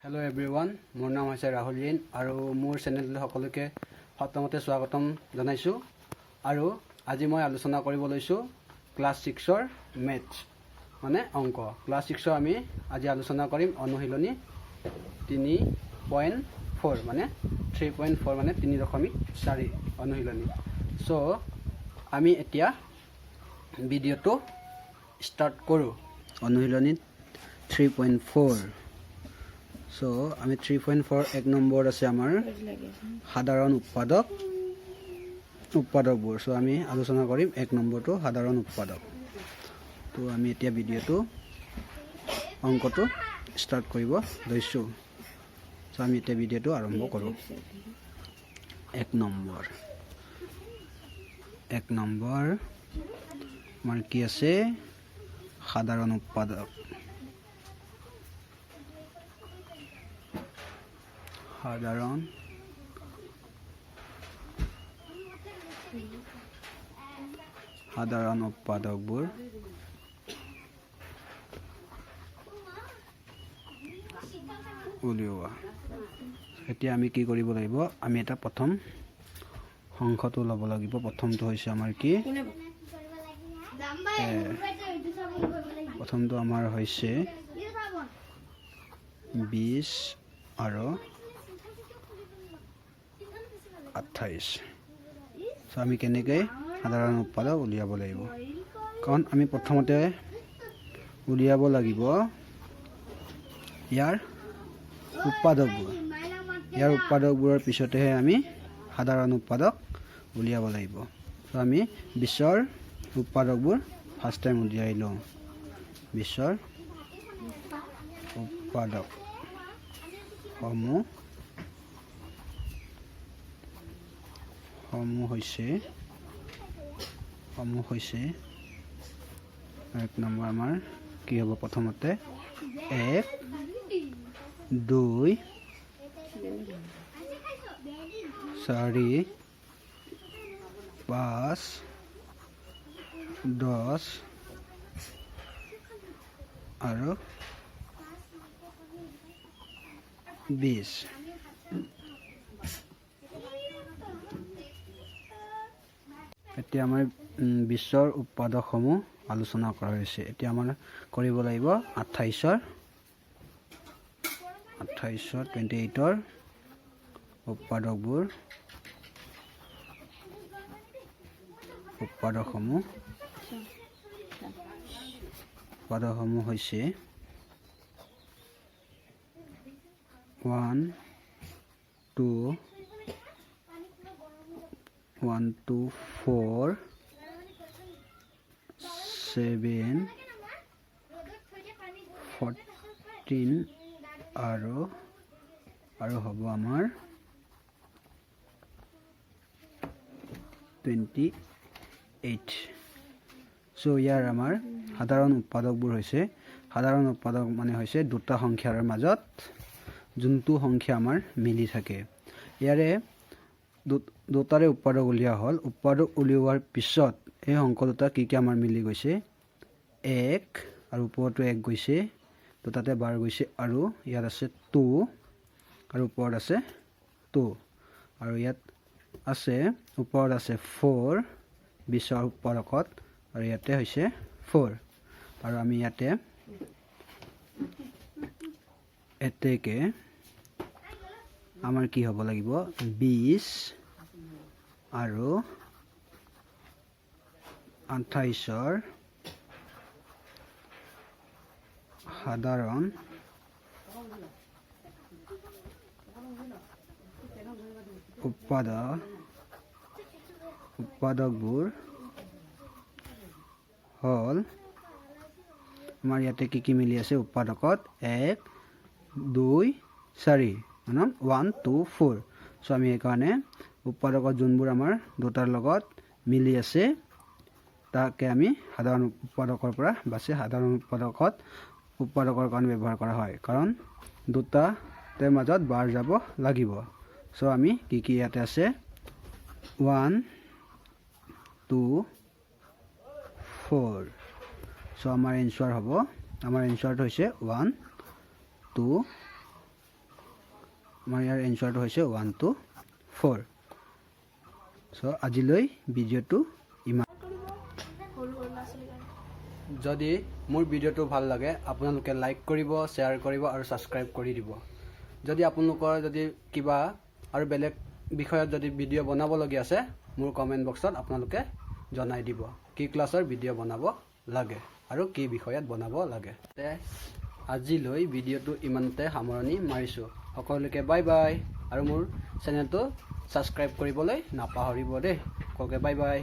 Hello everyone, मोर नाम है राहुल जैन और मोर चेनेल सकलोके प्रथमते स्वागतम जनाइছো और आज मैं आलोचना কৰিব লৈছো क्लास 6 मैथ्स माने अंक क्लास 6 आमी आज आलोचना करिम अनुशीलनी 3.4 माने 3.4 माने 3.4 अनुशीलनी। सो आमी एतिया भिडिओটো स्टार्ट करूँ अनुशीलनी 3.4। सो आमी 3.4 एक नम्बर আছে আমাৰ সাধাৰণ উৎপাদকবোৰ। सो आमी आलोचना কৰিম एक नम्बरটো সাধাৰণ উৎপাদক। তো আমি এতিয়া ভিডিঅ'টো অংকটো স্টাৰ্ট কৰিব লৈছো। সো আমি এতিয়া ভিডিঅ'টো আৰম্ভ কৰোঁ। এক নম্বৰ আমাৰ কি আছে সাধাৰণ উৎপাদক। সাধাৰণ উৎপাদকবোৰ উলিওৱা। এতিয়া আমি কি কৰিব লাগিব, আমি এটা প্ৰথম সংখ্যাটো ল'ব লাগিব। প্ৰথমটো হৈছে আমাৰ কি, প্ৰথমটো আমাৰ হৈছে 20 আৰু 28। সো আমি কেনেকৈ সাধাৰণ উৎপাদক উলিয়াব লাগিব, কাৰণ আমি প্ৰথমতে উলিয়াব লাগিব ইয়াৰ উৎপাদকবোৰৰ পিছতেহে আমি সাধাৰণ উৎপাদক উলিয়াব লাগিব। সো আমি 20ৰ উৎপাদকবোৰ ফাৰ্ষ্ট টাইম উলিয়াই লওঁ। 20ৰ উৎপাদক সমূহ হৈছে এক নম্বৰ আমাৰ কি হ'ব, প্ৰথমতে 1 2 4 5 10 আৰু 20। এতিয়া আমাৰ 20ৰ উৎপাদকসমূহ আলোচনা কৰা হৈছে। এতিয়া আমাৰ কৰিব লাগিব 28ৰ 28ৰ উৎপাদকসমূহ হৈছে 1 2 4 7 14 আৰু হ'ব আমাৰ 28। সো ইয়াৰ আমাৰ সাধাৰণ উৎপাদকবোৰ হৈছে, সাধাৰণ উৎপাদক মানে হৈছে দুটা সংখ্যাৰ মাজত যোনটো সংখ্যা আমাৰ মিলি থাকে। ইয়াৰে দুটাৰে উৎপাদক উলিওৱা হ'ল। উৎপাদক উলিওৱাৰ পিছত এই অংক দুটা কি আমাৰ মিলি গৈছে, 1 আৰু ওপৰতো 1 গৈছে, তো তাতে বাৰ গৈছে, আৰু ইয়াত আছে 2 আৰু ওপৰত আছে 2, আৰু ইয়াত আছে ওপৰত আছে 4 20ৰ উৎপাদকত, আৰু ইয়াতে হৈছে 4। আৰু আমি ইয়াতে এতেকে আমাৰ কি হ'ব লাগিব, 20 আৰু 28ৰ সাধাৰণ উৎপাদকবোৰ হ'ল আমাৰ ইয়াতে কি মিলি আছে উৎপাদকত 1 2 4 মানে 1 2 4। সো আমি এইকাৰণে উৎপাদকত যোনবোৰ আমাৰ দুটাৰ লগত মিলি আছে তাকে আমি সাধাৰণ উৎপাদকৰ পৰা বাছি সাধাৰণ উৎপাদকৰ কাৰণে ব্যৱহাৰ কৰা হয়, কাৰণ দুটাৰ মাজত বাৰ যাব লাগিব। সো আমি কি ইয়াতে আছে 1 2 4। সো আমাৰ এনসাৰ হ'ব, আমাৰ এনসাৰটো হৈছে 1 2 আমাৰ ইয়াৰ এনচাৰটো হৈছে 1 to 4 সো আজিলৈ ভিডিঅ'টো ইমান যদি মোৰ ভিডিঅ'টো ভাল লাগে আপোনালোকে লাইক কৰিব শ্বেয়াৰ কৰিব আৰু সাবস্ক্ৰাইব কৰি দিব যদি আপোনালোকৰ যদি কিবা আৰু বেলেগ বিষয়ত যদি ভিডিঅ' বনাব লগা আছে মোৰ কমেন্ট বক্সত আপোনালোকে জনাই দিব কি ক্লাছৰ ভিডিঅ' বনাব লাগে আৰু কি বিষয়ত বনাব লাগে তে আজিলৈ ভিডিঅ'টো ইমানতে সামৰণি মাৰিছো সকলোকে বাই বাই আৰু মোৰ চেনেলটো সাবস্ক্ৰাইব কৰিবলৈ নাপাহৰিব দেই সকলোকে বাই বাই